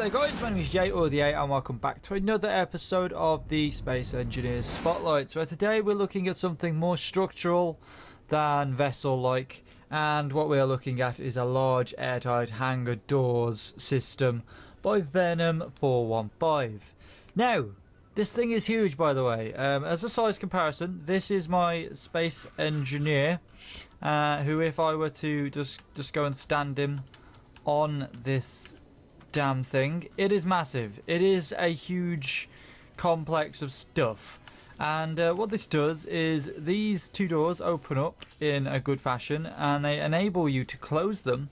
Hello guys, my name is Jay or the 8 and welcome back to another episode of the Space Engineers Spotlight, where today we're looking at something more structural than vessel-like, and what we are looking at is a large airtight hangar doors system by Venom415. Now, this thing is huge, by the way. As a size comparison, this is my Space Engineer, who, if I were to just go and stand him on this damn thing, it is massive. It is a huge complex of stuff, and what this does is these two doors open up in a good fashion and they enable you to close them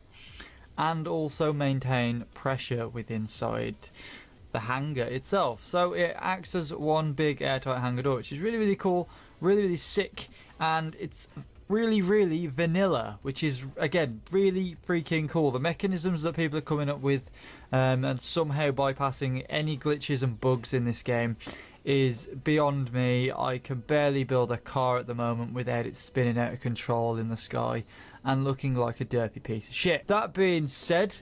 and also maintain pressure within inside the hangar itself. So it acts as one big airtight hangar door, which is really cool, really sick, and it's really vanilla, which is again really freaking cool. The mechanisms that people are coming up with and somehow bypassing any glitches and bugs in this game is beyond me. I can barely build a car at the moment without it spinning out of control in the sky and looking like a derpy piece of shit. That being said,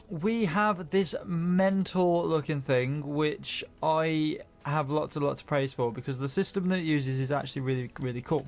we have this mental looking thing which I have lots of praise for, because the system that it uses is actually really cool.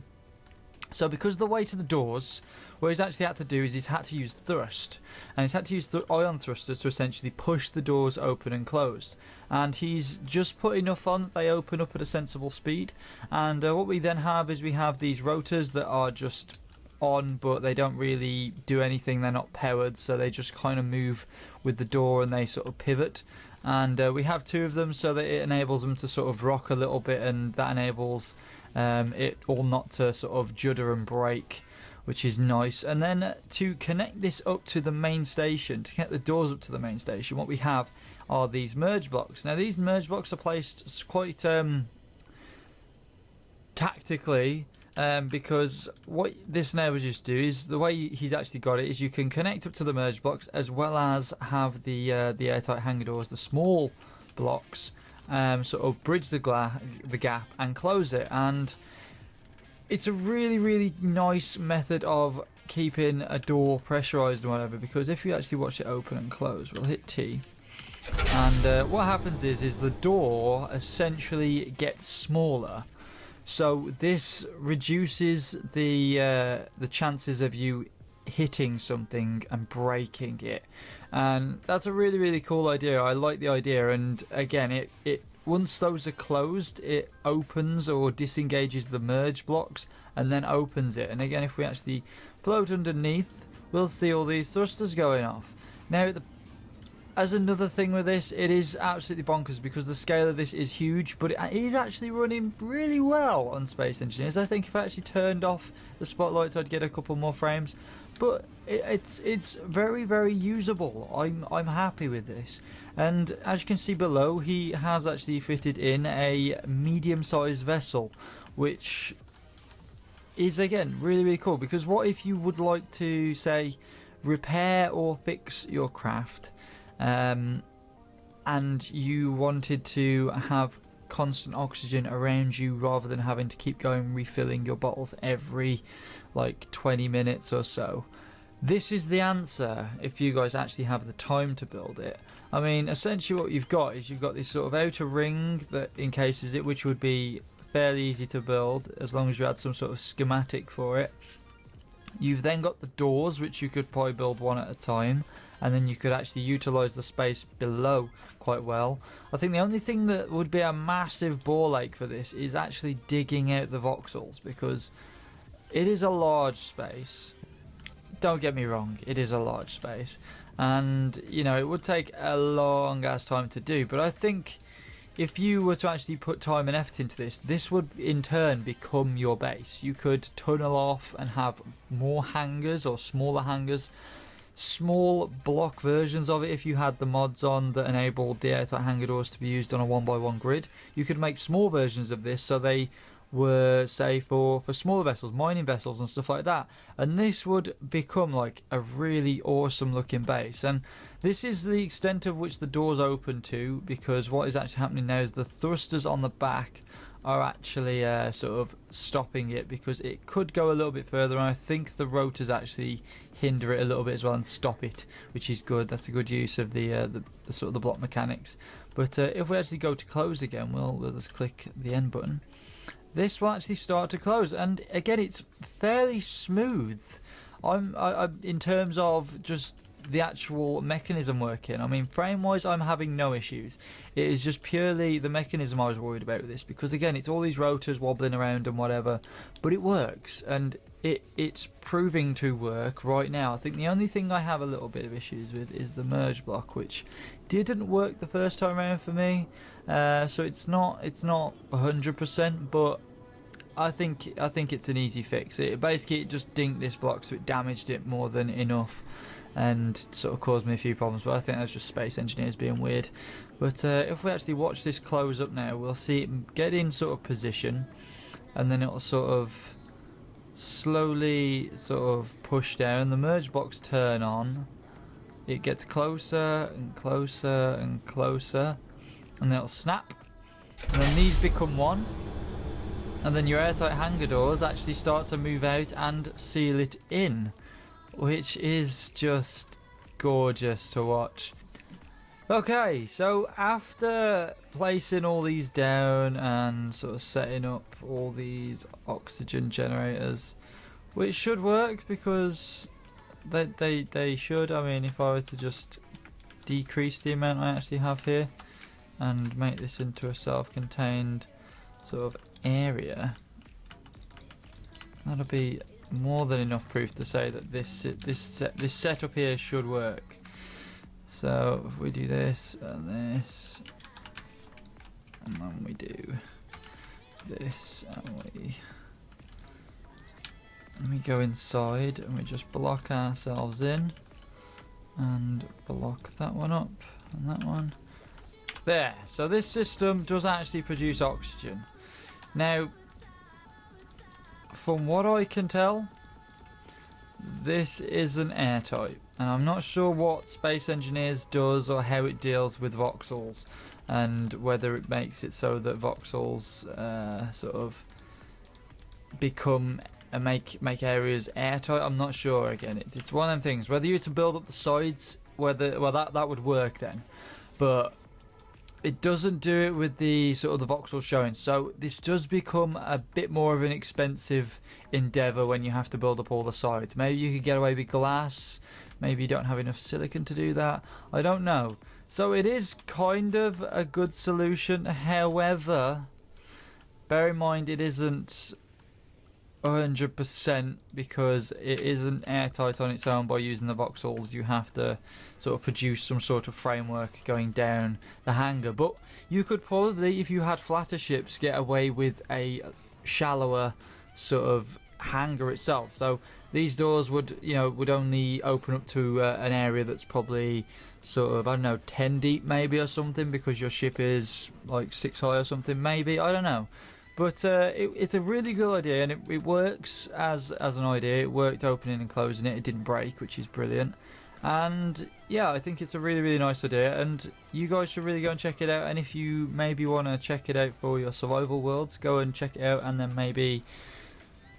So because the weight of the doors, what he's actually had to do is he's had to use thrust, and he's had to use ion thrusters to essentially push the doors open and closed, and he's just put enough on that they open up at a sensible speed. And what we then have is we have these rotors that are just on, but they don't really do anything. They're not powered, so they just kind of move with the door and they sort of pivot. And we have two of them so that it enables them to sort of rock a little bit, and that enables it all not to sort of judder and break, which is nice. And then to connect this up to the main station, to connect the doors up to the main station, what we have are these merge blocks. Now these merge blocks are placed quite tactically, because what this enables you to do is, the way he's actually got it is you can connect up to the merge blocks as well as have the airtight hangar doors, the small blocks, sort of bridge the gap and close it. And it's a really nice method of keeping a door pressurized and whatever, because if you actually watch it open and close, we'll hit T, and what happens is the door essentially gets smaller. So this reduces the chances of you hitting something and breaking it, and that's a really cool idea. I like the idea, and again, it once those are closed, it opens or disengages the merge blocks and then opens it. And again, if we actually float underneath, we'll see all these thrusters going off. Now, as another thing with this, it is absolutely bonkers because the scale of this is huge, but it is actually running really well on Space Engineers. I think if I actually turned off the spotlights, I'd get a couple more frames, but it's very usable. I'm happy with this. And as you can see below, he has actually fitted in a medium-sized vessel, which is again really cool, because what if you would like to, say, repair or fix your craft, and you wanted to have constant oxygen around you rather than having to keep going refilling your bottles every like 20 minutes or so. This is the answer if you guys actually have the time to build it. I mean, essentially what you've got is you've got this sort of outer ring that encases it, which would be fairly easy to build as long as you had some sort of schematic for it. You've then got the doors, which you could probably build one at a time, and then you could actually utilise the space below quite well. I think the only thing that would be a massive ball ache for this is actually digging out the voxels, because it is a large space. Don't get me wrong, it is a large space, and you know, it would take a long ass time to do, but I think if you were to actually put time and effort into this, this would in turn become your base. You could tunnel off and have more hangars or smaller hangars, small block versions of it. If you had the mods on that enabled the airtight hangar doors to be used on a 1x1 grid, you could make small versions of this so they were, say, for smaller vessels, mining vessels and stuff like that, and this would become like a really awesome looking base. And this is the extent of which the doors open to, because what is actually happening now is the thrusters on the back are actually sort of stopping it, because it could go a little bit further, and I think the rotors actually hinder it a little bit as well and stop it, which is good. That's a good use of the sort of the block mechanics. But if we actually go to close again, we'll just click the end button. This will actually start to close, and again, it's fairly smooth. I'm in terms of just the actual mechanism working. I mean, frame-wise, I'm having no issues. It is just purely the mechanism I was worried about with this, because again, it's all these rotors wobbling around and whatever, but it works, and it's proving to work right now. I think the only thing I have a little bit of issues with is the merge block, which didn't work the first time around for me. So it's not 100%, but I think it's an easy fix. It just dinked this block, so it damaged it more than enough, and sort of caused me a few problems. But I think that's just Space Engineers being weird. But if we actually watch this close up now, we'll see it get in sort of position, and then it'll sort of slowly sort of push down. The merge box turn on. It gets closer and closer and closer, and then it'll snap, and then these become one. And then your airtight hangar doors actually start to move out and seal it in, which is just gorgeous to watch. Okay, so after placing all these down and sort of setting up all these oxygen generators, which should work because they should. I mean, if I were to just decrease the amount I actually have here and make this into a self-contained sort of area, that'll be more than enough proof to say that this setup here should work. So if we do this and this, and then we do this, and we go inside and we just block ourselves in and block that one up and that one there. So this system does actually produce oxygen. Now, from what I can tell, this isn't airtight, and I'm not sure what Space Engineers does or how it deals with voxels, and whether it makes it so that voxels sort of become make areas airtight. I'm not sure. Again, it's one of them things. Whether you were to build up the sides, that would work then, but it doesn't do it with the sort of the voxel showing. So this does become a bit more of an expensive endeavour when you have to build up all the sides. Maybe you could get away with glass. Maybe you don't have enough silicon to do that. I don't know. So it is kind of a good solution. However, bear in mind it isn't 100% because it isn't airtight on its own by using the voxels. You have to sort of produce some sort of framework going down the hangar. But you could probably, if you had flatter ships, get away with a shallower sort of hangar itself. So these doors would only open up to an area that's probably sort of, I don't know, 10 deep maybe or something, because your ship is like 6 high or something maybe, I don't know. But it's a really good idea, and it works as an idea. It worked opening and closing it. It didn't break, which is brilliant. And yeah, I think it's a really, really nice idea, and you guys should really go and check it out. And if you maybe want to check it out for your survival worlds, go and check it out, and then maybe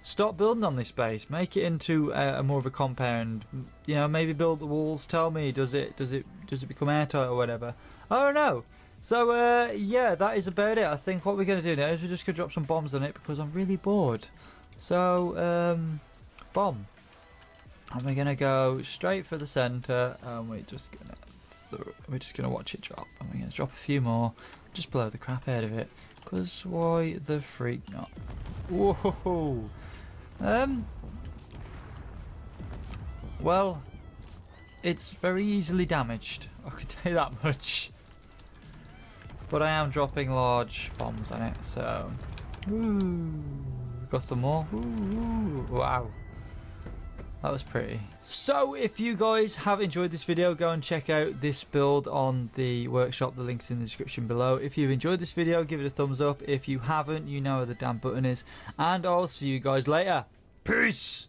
start building on this base. Make it into a more of a compound. You know, maybe build the walls. Tell me, does it become airtight or whatever? I don't know. So yeah, that is about it. I think what we're going to do now is we're just going to drop some bombs on it because I'm really bored. So bomb, and we're going to go straight for the centre, and we're just going to watch it drop, and we're going to drop a few more, just blow the crap out of it, because why the freak not? Whoa. Well, it's very easily damaged, I can tell you that much. But I am dropping large bombs on it, so... Ooh, got some more. Ooh, wow. That was pretty. So, if you guys have enjoyed this video, go and check out this build on the workshop. The link's in the description below. If you've enjoyed this video, give it a thumbs up. If you haven't, you know where the damn button is. And I'll see you guys later. Peace!